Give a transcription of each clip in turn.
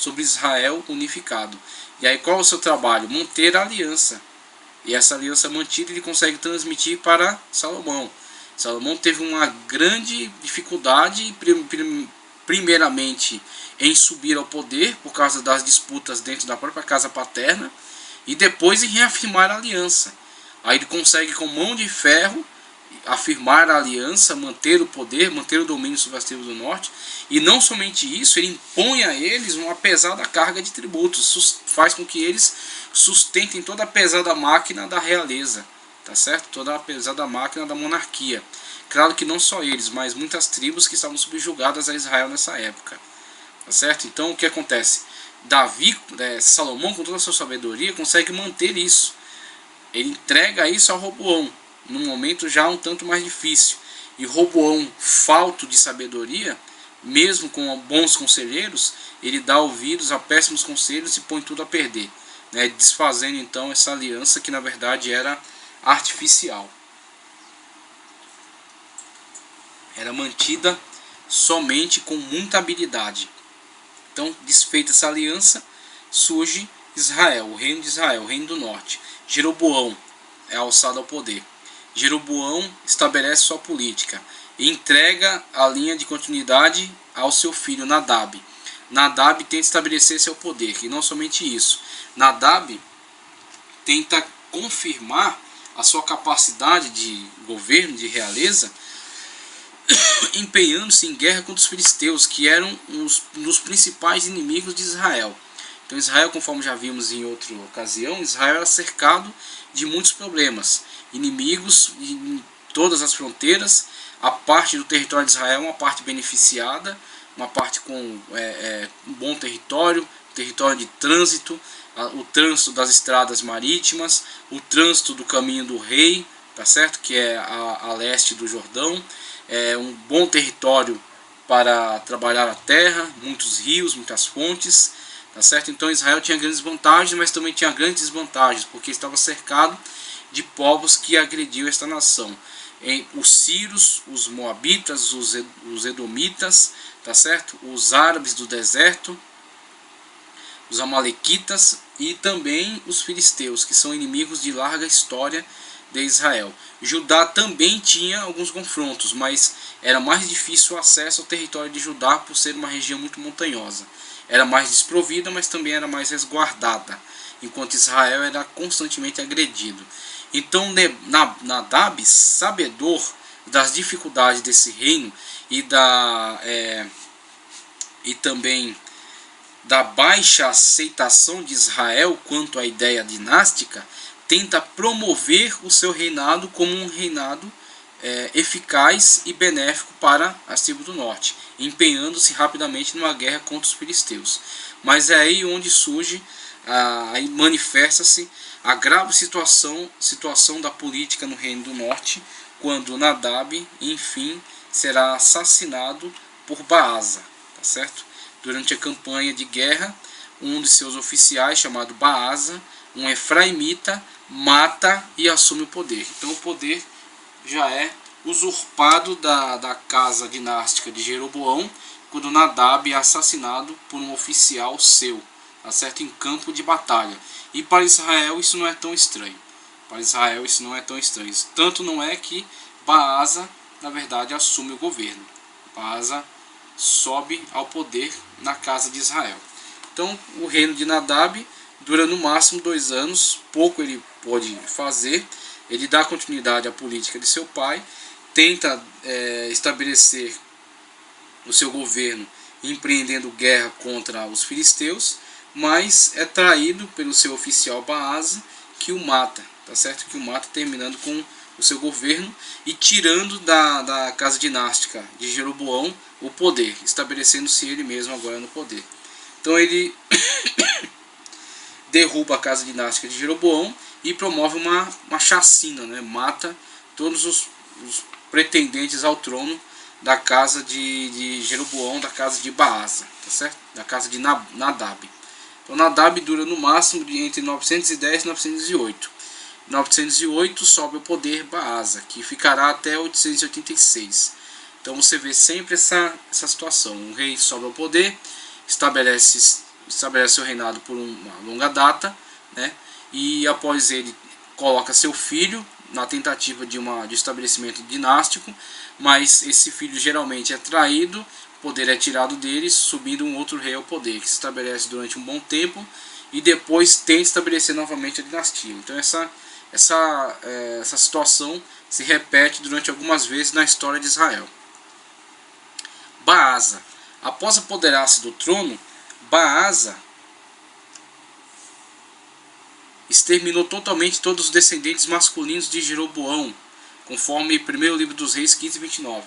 sobre Israel unificado. E aí qual é o seu trabalho? Manter a aliança. E essa aliança mantida ele consegue transmitir para Salomão. Salomão teve uma grande dificuldade, primeiramente, em subir ao poder por causa das disputas dentro da própria casa paterna, e depois em reafirmar a aliança. Aí ele consegue com mão de ferro afirmar a aliança, manter o poder, manter o domínio sobre as tribos do norte, e não somente isso, ele impõe a eles uma pesada carga de tributos, faz com que eles sustentem toda a pesada máquina da realeza, tá certo? Toda a pesada máquina da monarquia. Claro que não só eles, mas muitas tribos que estavam subjugadas a Israel nessa época, tá certo? Então o que acontece? Salomão, com toda a sua sabedoria, consegue manter isso. Ele entrega isso a Roboão, num momento já um tanto mais difícil. E Roboão, falto de sabedoria, mesmo com bons conselheiros, ele dá ouvidos a péssimos conselhos e põe tudo a perder, né? Desfazendo então essa aliança que na verdade era artificial. Era mantida somente com muita habilidade. Então, desfeita essa aliança, surge Israel, o reino de Israel, o reino do norte. Jeroboão é alçado ao poder. Jeroboão estabelece sua política e entrega a linha de continuidade ao seu filho Nadab. Nadab tenta estabelecer seu poder, e não somente isso. Nadab tenta confirmar a sua capacidade de governo, de realeza, empenhando-se em guerra contra os filisteus, que eram um dos principais inimigos de Israel. Então Israel, conforme já vimos em outra ocasião, Israel era cercado de muitos problemas, inimigos em todas as fronteiras. A parte do território de Israel é uma parte beneficiada, uma parte com um bom território de trânsito, o trânsito das estradas marítimas, o trânsito do caminho do rei, tá certo? Que é a leste do Jordão, um bom território para trabalhar a terra, muitos rios, muitas fontes, tá certo? Então Israel tinha grandes vantagens, mas também tinha grandes desvantagens, porque estava cercado de povos que agrediam esta nação. Os sírios, os moabitas, os edomitas, tá certo? Os árabes do deserto, os amalequitas e também os filisteus, que são inimigos de larga história de Israel. Judá também tinha alguns confrontos, mas era mais difícil o acesso ao território de Judá por ser uma região muito montanhosa. Era mais desprovida, mas também era mais resguardada, enquanto Israel era constantemente agredido. Então Nadab, sabedor das dificuldades desse reino e também da baixa aceitação de Israel quanto à ideia dinástica, tenta promover o seu reinado como um reinado eficaz e benéfico para as tribos do norte, empenhando-se rapidamente numa guerra contra os filisteus. Mas é aí onde surge, aí manifesta-se a grave situação da política no reino do norte, quando Nadab, enfim, será assassinado por Baasa, tá certo? Durante a campanha de guerra, um de seus oficiais, chamado Baasa, um efraimita, mata e assume o poder. Então o poder já é usurpado da casa dinástica de Jeroboão, quando Nadab é assassinado por um oficial seu, tá certo? Em campo de batalha. E para Israel isso não é tão estranho. Para Israel isso não é tão estranho. Tanto não é que Baasa, na verdade, assume o governo. Baasa sobe ao poder na casa de Israel. Então o reino de Nadab dura no máximo 2 anos, pouco ele pode fazer. Ele dá continuidade à política de seu pai, tenta estabelecer o seu governo empreendendo guerra contra os filisteus, mas é traído pelo seu oficial Baasa, que o mata, tá certo? Que o mata, terminando com o seu governo e tirando da casa dinástica de Jeroboão o poder, estabelecendo-se ele mesmo agora no poder. Então ele derruba a casa dinástica de Jeroboão e promove uma chacina, né? Mata todos os pretendentes ao trono da casa de Jeroboão, da casa de Baasa, tá certo? Da casa de Nadab. Então Nadab dura no máximo entre 910 e 908. Em 908 sobe ao poder Baasa, que ficará até 886. Então você vê sempre essa situação. O rei sobe ao poder, estabelece estabelece seu reinado por uma longa data, né? E após ele coloca seu filho na tentativa de estabelecimento dinástico, mas esse filho geralmente é traído, o poder é tirado dele, subindo um outro rei ao poder, que se estabelece durante um bom tempo e depois tenta estabelecer novamente a dinastia. Então essa situação se repete durante algumas vezes na história de Israel. Baasa. Após apoderar-se do trono, Baasa exterminou totalmente todos os descendentes masculinos de Jeroboão, conforme 1º livro dos Reis 15:29.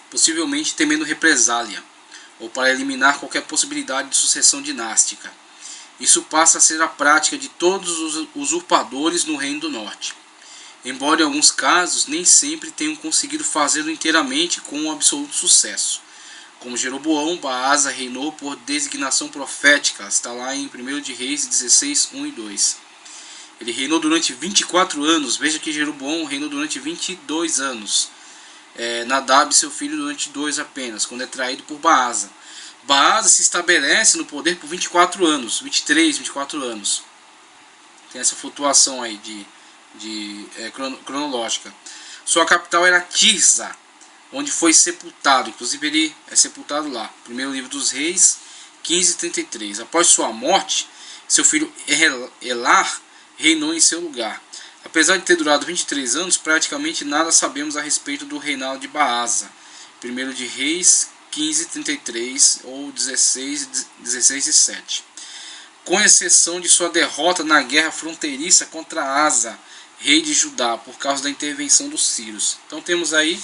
Possivelmente temendo represália, ou para eliminar qualquer possibilidade de sucessão dinástica. Isso passa a ser a prática de todos os usurpadores no Reino do Norte, embora em alguns casos nem sempre tenham conseguido fazê-lo inteiramente com um absoluto sucesso. Como Jeroboão, Baasa reinou por designação profética, está lá em 1 de Reis 16, 1 e 2. Ele reinou durante 24 anos, veja que Jeroboão reinou durante 22 anos. Nadab, seu filho, durante 2 apenas, quando é traído por Baasa. Baasa se estabelece no poder por 24 anos, 23, 24 anos. Tem essa flutuação aí cronológica. Sua capital era Tirza, onde foi sepultado, inclusive ele é sepultado lá, 1º livro dos Reis 15:33. Após sua morte, seu filho Elar reinou em seu lugar. Apesar de ter durado 23 anos, praticamente nada sabemos a respeito do reinado de Baasa. 1º de Reis 15:33 ou 16 e 7. Com exceção de sua derrota na guerra fronteiriça contra Asa, rei de Judá, por causa da intervenção dos sírios. Então temos aí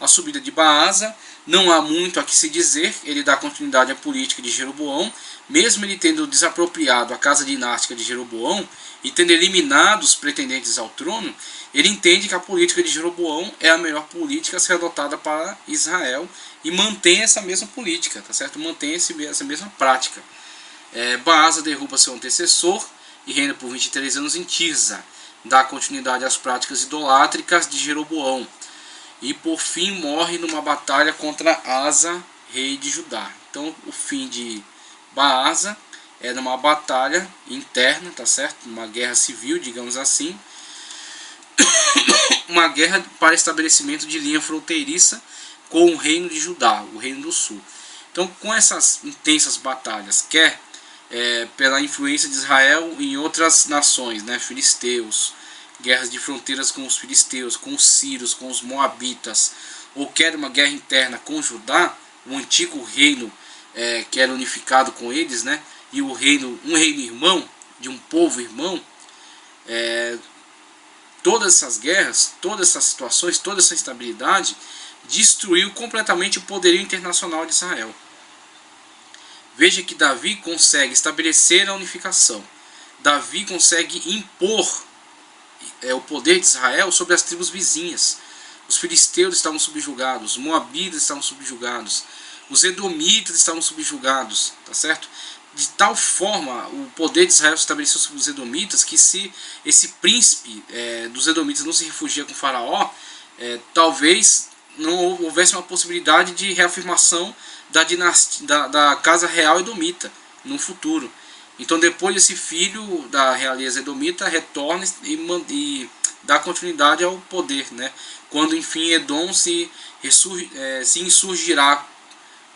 a subida de Baasa. Não há muito a que se dizer, ele dá continuidade à política de Jeroboão, mesmo ele tendo desapropriado a casa dinástica de Jeroboão e tendo eliminado os pretendentes ao trono. Ele entende que a política de Jeroboão é a melhor política a ser adotada para Israel e mantém essa mesma política, tá certo? Mantém essa mesma prática. Baasa derruba seu antecessor e reina por 23 anos em Tirza, dá continuidade às práticas idolátricas de Jeroboão e por fim morre numa batalha contra Asa, rei de Judá. Então o fim de Baasa é numa batalha interna, tá certo? Uma guerra civil, digamos assim. Uma guerra para estabelecimento de linha fronteiriça com o reino de Judá, o reino do sul. Então, com essas intensas batalhas, quer pela influência de Israel em outras nações, né, filisteus, guerras de fronteiras com os filisteus, com os sírios, com os moabitas, ou quer uma guerra interna com Judá, o antigo reino que era unificado com eles, né, e um reino irmão, de um povo irmão. Todas essas guerras, todas essas situações, toda essa instabilidade destruiu completamente o poderio internacional de Israel. Veja que Davi consegue estabelecer a unificação. Davi consegue impor o poder de Israel sobre as tribos vizinhas. Os filisteus estavam subjugados, os moabitas estavam subjugados, os edomitas estavam subjugados, tá certo? De tal forma o poder de Israel se estabeleceu sobre os edomitas que, se esse príncipe dos edomitas não se refugia com Faraó, talvez não houvesse uma possibilidade de reafirmação da dinastia, da casa real edomita no futuro. Então, depois esse filho da realeza edomita retorna e dá continuidade ao poder, né? Quando enfim Edom se insurgirá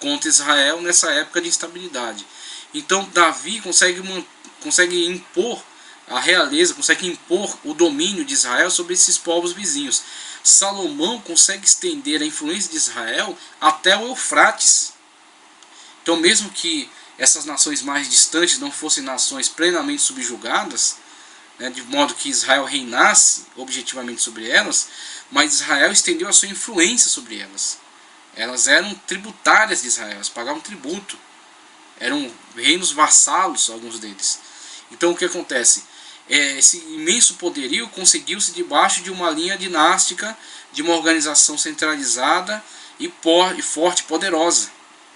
contra Israel nessa época de instabilidade. Então Davi consegue impor a realeza, consegue impor o domínio de Israel sobre esses povos vizinhos. Salomão consegue estender a influência de Israel até o Eufrates. Então, mesmo que essas nações mais distantes não fossem nações plenamente subjugadas, né, de modo que Israel reinasse objetivamente sobre elas, mas Israel estendeu a sua influência sobre elas. Elas eram tributárias de Israel, elas pagavam tributo. Eram reinos vassalos, alguns deles. Então o que acontece? Esse imenso poderio conseguiu-se debaixo de uma linha dinástica, de uma organização centralizada e forte, poderosa,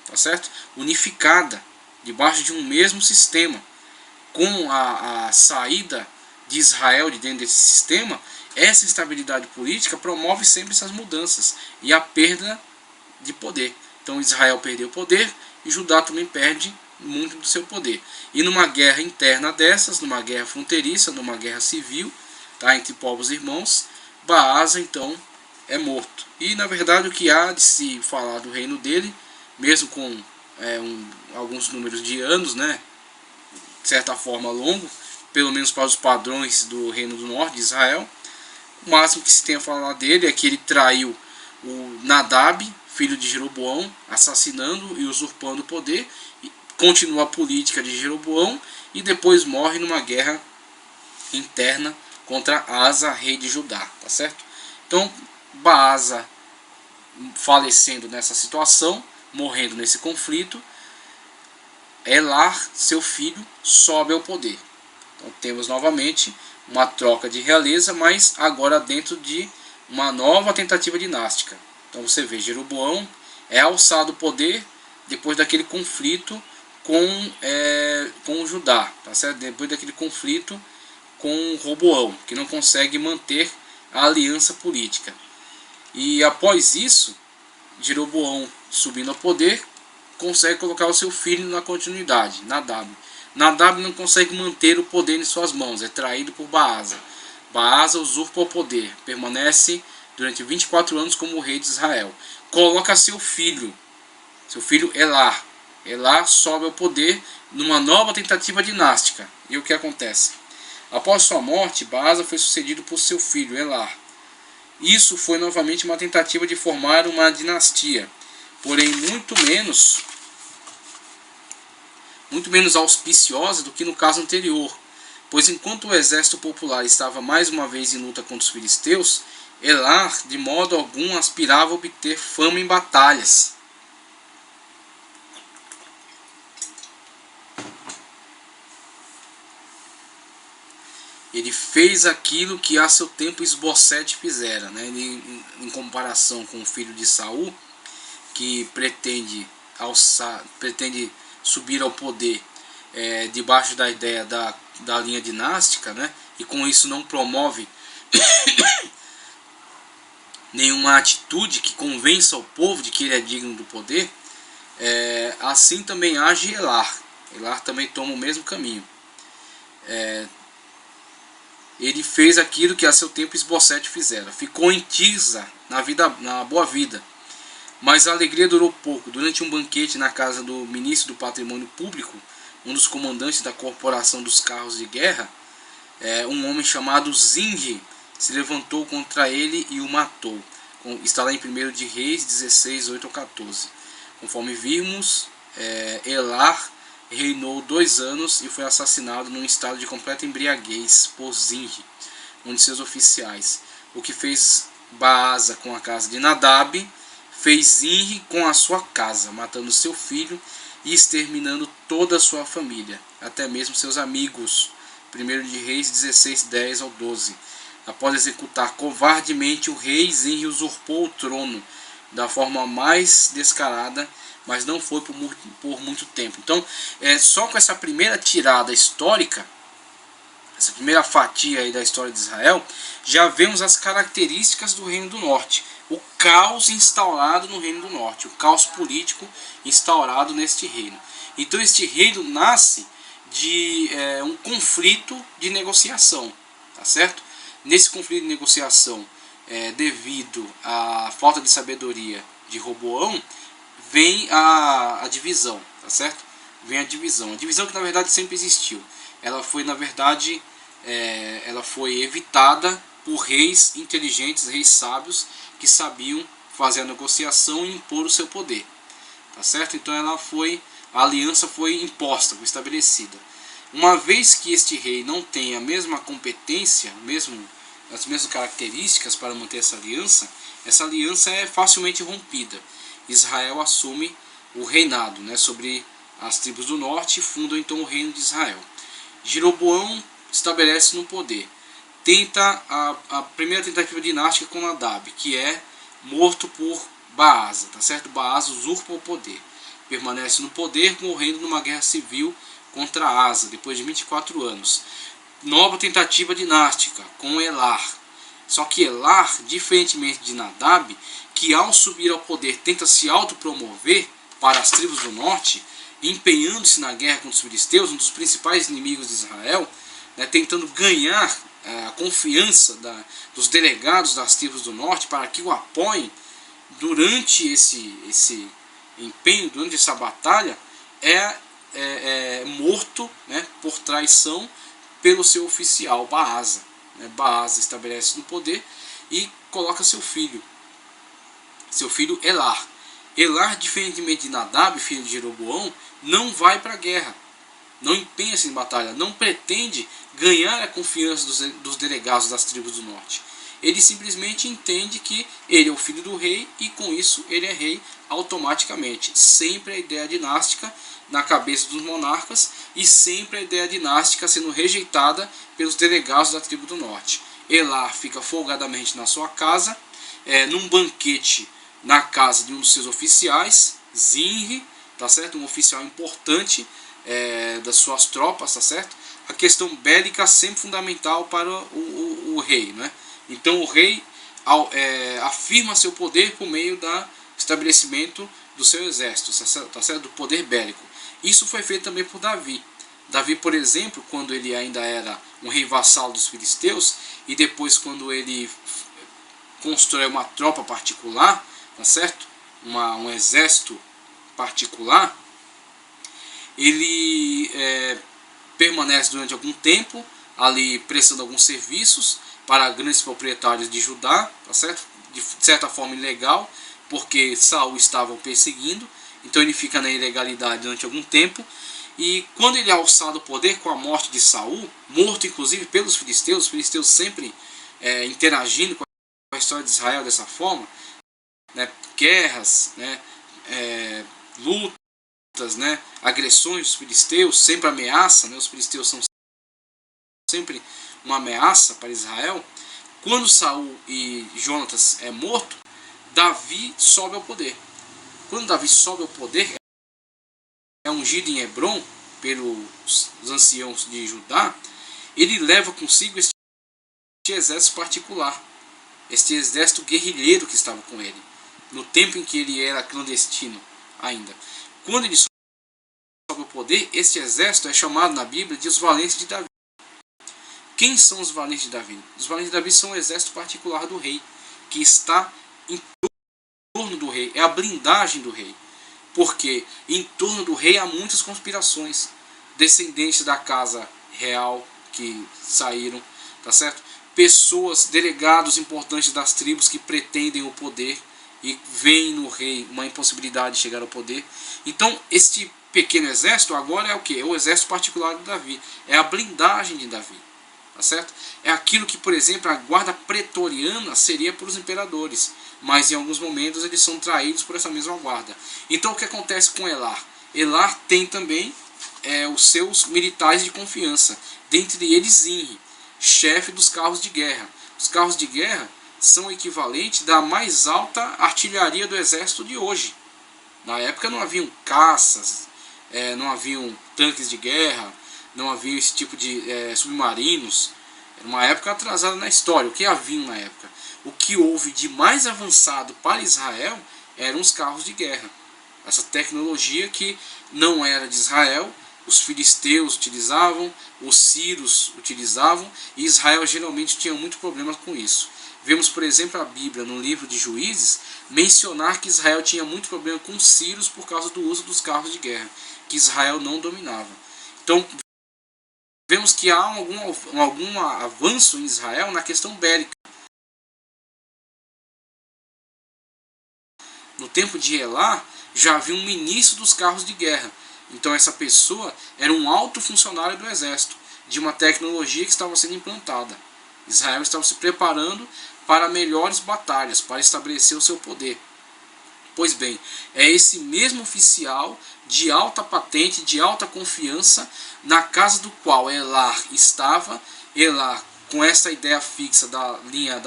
tá certo? Unificada, debaixo de um mesmo sistema. Com a saída de Israel de dentro desse sistema, Essa instabilidade política promove sempre essas mudanças e a perda de poder. Então Israel perdeu o poder e Judá também perde muito do seu poder. E numa guerra interna dessas, numa guerra fronteiriça, numa guerra civil, tá, entre povos irmãos, Baasa então é morto. E na verdade o que há de se falar do reino dele, mesmo com alguns números de anos, né, de certa forma longo, pelo menos para os padrões do reino do norte de Israel, o máximo que se tem a falar dele é que ele traiu o Nadab, filho de Jeroboão, assassinando e usurpando o poder, continua a política de Jeroboão e depois morre numa guerra interna contra Asa, rei de Judá, tá certo? Então, Baasa falecendo nessa situação, morrendo nesse conflito, Elar, seu filho, sobe ao poder. Então temos novamente uma troca de realeza, mas agora dentro de uma nova tentativa dinástica. Então você vê, Jeroboão é alçado ao poder depois daquele conflito com Judá, tá certo? Depois daquele conflito com Roboão, que não consegue manter a aliança política. E após isso, Jeroboão subindo ao poder, consegue colocar o seu filho na continuidade, Nadab. Nadab não consegue manter o poder em suas mãos, é traído por Baasa. Baasa usurpa o poder, permanece durante 24 anos como rei de Israel. Coloca seu filho Elar. Elar sobe ao poder numa nova tentativa dinástica. E o que acontece? Após sua morte, Baasa foi sucedido por seu filho Elar. Isso foi novamente uma tentativa de formar uma dinastia, porém muito menos auspiciosa do que no caso anterior, pois enquanto o exército popular estava mais uma vez em luta contra os filisteus, Elar de modo algum aspirava a obter fama em batalhas. Ele fez aquilo que a seu tempo Esbocete fizera, né? Ele, em comparação com o filho de Saul, que pretende subir ao poder debaixo da ideia da linha dinástica, né? E com isso não promove nenhuma atitude que convença o povo de que ele é digno do poder, assim também age Elar. Elar também toma o mesmo caminho. Ele fez aquilo que a seu tempo Esbocete fizera. Ficou em Tirza, na boa vida. Mas a alegria durou pouco. Durante um banquete na casa do ministro do Patrimônio Público, um dos comandantes da corporação dos carros de guerra, um homem chamado Zinri se levantou contra ele e o matou. Está lá em 1 de Reis 16, 8 ao 14. Conforme vimos, Elar reinou 2 anos e foi assassinado num estado de completa embriaguez por Zinri, um de seus oficiais. O que fez Baasa com a casa de Nadab, fez Zinri com a sua casa, matando seu filho e exterminando toda a sua família, até mesmo seus amigos. 1 de Reis 16, 10 ao 12. Após executar covardemente o rei, Zinri usurpou o trono da forma mais descarada, mas não foi por muito tempo. Então, só com essa primeira tirada histórica, essa primeira fatia aí da história de Israel, já vemos as características do Reino do Norte. O caos instaurado no Reino do Norte, o caos político instaurado neste reino. Então este reino nasce de um conflito de negociação, tá certo? Nesse conflito de negociação, devido à falta de sabedoria de Roboão, vem a divisão, tá certo? Vem a divisão que na verdade sempre existiu. Ela foi, na verdade, ela foi evitada por reis inteligentes, reis sábios, que sabiam fazer a negociação e impor o seu poder, tá certo? Então a aliança foi imposta, foi estabelecida. Uma vez que este rei não tem a mesma competência, as mesmas características para manter essa aliança é facilmente rompida. Israel assume o reinado, né, sobre as tribos do norte e funda então o reino de Israel. Jeroboão estabelece no poder. Tenta a primeira tentativa dinástica com Nadab, que é morto por Baasa, tá certo? Baasa usurpa o poder. Permanece no poder, morrendo numa guerra civil contra Asa, depois de 24 anos. Nova tentativa dinástica com Elar. Só que Elar, diferentemente de Nadab, que ao subir ao poder tenta se autopromover para as tribos do norte, empenhando-se na guerra contra os filisteus, um dos principais inimigos de Israel, né, tentando ganhar a confiança dos delegados das tribos do norte para que o apoiem durante esse empenho, durante essa batalha, é morto, né, por traição pelo seu oficial Baasa. Baasa estabelece no poder e coloca seu filho Elar. Elar, diferentemente de Nadab, filho de Jeroboão, não vai para a guerra, não empenha-se em batalha, não pretende ganhar a confiança dos delegados das tribos do norte. Ele simplesmente entende que ele é o filho do rei e com isso ele é rei automaticamente. Sempre a ideia dinástica na cabeça dos monarcas e sempre a ideia dinástica sendo rejeitada pelos delegados da tribo do norte. Elar fica folgadamente na sua casa, num banquete na casa de um dos seus oficiais, Zinri, tá certo? Um oficial importante das suas tropas, tá certo? A questão bélica sempre fundamental para o rei, né? Então o rei afirma seu poder por meio do estabelecimento do seu exército, tá certo? Do poder bélico. Isso foi feito também por Davi. Davi, por exemplo, quando ele ainda era um rei vassalo dos filisteus, e depois quando ele constrói uma tropa particular, tá certo? Um exército particular, ele permanece durante algum tempo ali prestando alguns serviços para grandes proprietários de Judá, tá certo? De certa forma ilegal, porque Saul estava o perseguindo, então ele fica na ilegalidade durante algum tempo, e quando ele é alçado ao poder com a morte de Saul, morto inclusive pelos filisteus, os filisteus sempre interagindo com a história de Israel dessa forma, né? Guerras, né? Lutas, né? Agressões dos filisteus, sempre ameaça, né? Os filisteus são sempre uma ameaça para Israel. Quando Saul e Jonatas é morto, Davi sobe ao poder. Quando Davi sobe ao poder, é ungido em Hebron pelos anciãos de Judá, ele leva consigo este exército particular, este exército guerrilheiro que estava com ele, no tempo em que ele era clandestino ainda. Quando ele sobe ao poder, este exército é chamado na Bíblia de os valentes de Davi. Quem são os valentes de Davi? Os valentes de Davi são o exército particular do rei, que está em torno do rei, é a blindagem do rei. Porque em torno do rei há muitas conspirações, descendentes da casa real que saíram, tá certo? Pessoas, delegados importantes das tribos que pretendem o poder e veem no rei uma impossibilidade de chegar ao poder. Então este pequeno exército agora é o que? É o exército particular de Davi, é a blindagem de Davi. Tá certo? É aquilo que, por exemplo, a guarda pretoriana seria para os imperadores, mas em alguns momentos eles são traídos por essa mesma guarda. Então o que acontece com Elar? Elar tem também os seus militares de confiança, dentre eles Zinri, chefe dos carros de guerra. Os carros de guerra são equivalentes da mais alta artilharia do exército de hoje. Na época não haviam caças, não haviam tanques de guerra, não havia esse tipo de submarinos. Era uma época atrasada na história. O que havia na época? O que houve de mais avançado para Israel eram os carros de guerra. Essa tecnologia que não era de Israel, os filisteus utilizavam, os sírios utilizavam, e Israel geralmente tinha muito problema com isso. Vemos, por exemplo, a Bíblia, no livro de Juízes, mencionar que Israel tinha muito problema com os sírios por causa do uso dos carros de guerra, que Israel não dominava. Então, vemos que há algum avanço em Israel na questão bélica. No tempo de Elar, já havia um ministro dos carros de guerra. Então essa pessoa era um alto funcionário do exército, de uma tecnologia que estava sendo implantada. Israel estava se preparando para melhores batalhas, para estabelecer o seu poder. Pois bem, é esse mesmo oficial de alta patente, de alta confiança, na casa do qual Elar estava, Elar com essa ideia fixa da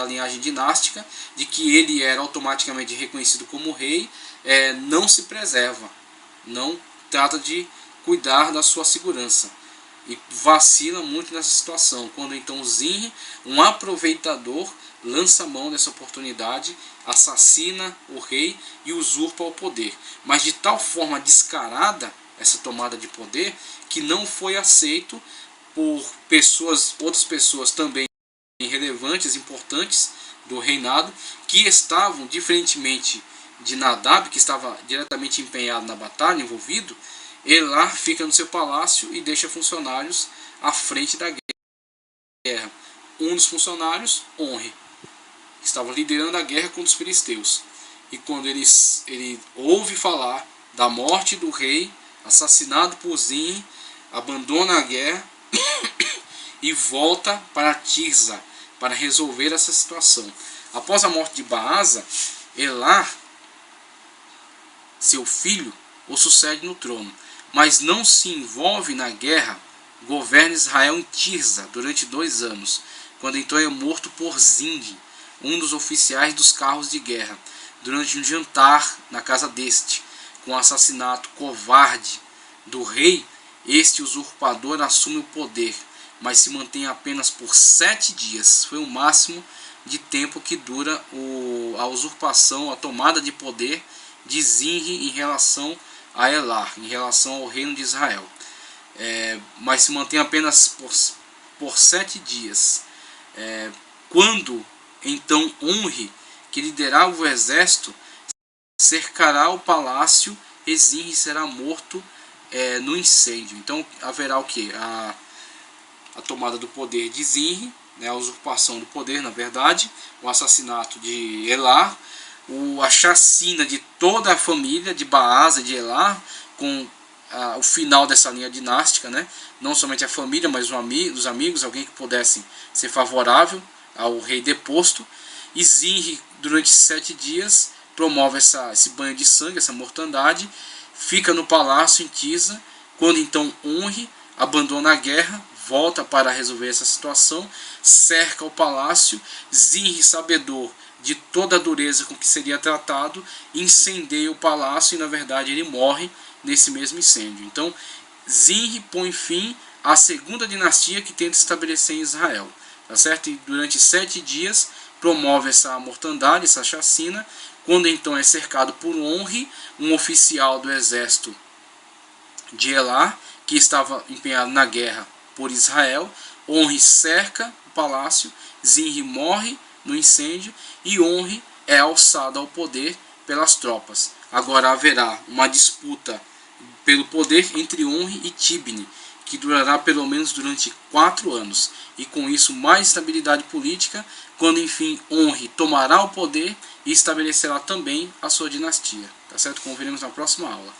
linhagem dinástica, de que ele era automaticamente reconhecido como rei, não se preserva, não trata de cuidar da sua segurança. e vacila muito nessa situação, quando então Zinri, um aproveitador, lança a mão dessa oportunidade, assassina o rei e usurpa o poder, mas de tal forma descarada essa tomada de poder, que não foi aceito por outras pessoas também relevantes, importantes do reinado, que estavam, diferentemente de Nadab, que estava diretamente empenhado na batalha, envolvido. Elar fica no seu palácio e deixa funcionários à frente da guerra. Um dos funcionários, Onri, estava liderando a guerra contra os filisteus. E quando ele ouve falar da morte do rei, assassinado por Zinri, abandona a guerra e volta para Tirza para resolver essa situação. Após a morte de Baasa, Elar, seu filho, o sucede no trono, mas não se envolve na guerra, governa Israel em Tirza durante 2 anos, quando então é morto por Zinri, um dos oficiais dos carros de guerra, durante um jantar na casa deste. Com o assassinato covarde do rei, este usurpador assume o poder, mas se mantém apenas por 7 dias. Foi o máximo de tempo que dura a usurpação, a tomada de poder de Zinri em relação a Elar, em relação ao reino de Israel. Mas se mantém apenas por 7 dias. Quando então Onri, que liderava o exército, cercará o palácio, e Zinri será morto no incêndio. Então haverá o que? A tomada do poder de Zinri, a usurpação do poder, na verdade, o assassinato de Elar, a chacina de toda a família de Baasa e de Elar, com o final dessa linha dinástica, não somente a família, mas os amigos, alguém que pudesse ser favorável ao rei deposto. E Zinri, durante 7 dias, promove esse banho de sangue, essa mortandade, fica no palácio em Tirza, quando então Onri abandona a guerra, volta para resolver essa situação, cerca o palácio. Zinri, sabedor de toda a dureza com que seria tratado, incendeia o palácio e na verdade ele morre nesse mesmo incêndio. Então Zinri põe fim à segunda dinastia que tenta estabelecer em Israel, tá certo? E durante 7 dias promove essa mortandade, essa chacina, quando então é cercado por Onri, um oficial do exército de Elar, que estava empenhado na guerra por Israel. Onri cerca o palácio, Zinri morre no incêndio e Onri é alçado ao poder pelas tropas. Agora haverá uma disputa pelo poder entre Onri e Tibni, que durará pelo menos durante 4 anos, e com isso mais estabilidade política, quando enfim Onri tomará o poder e estabelecerá também a sua dinastia. Tá certo? Como veremos na próxima aula.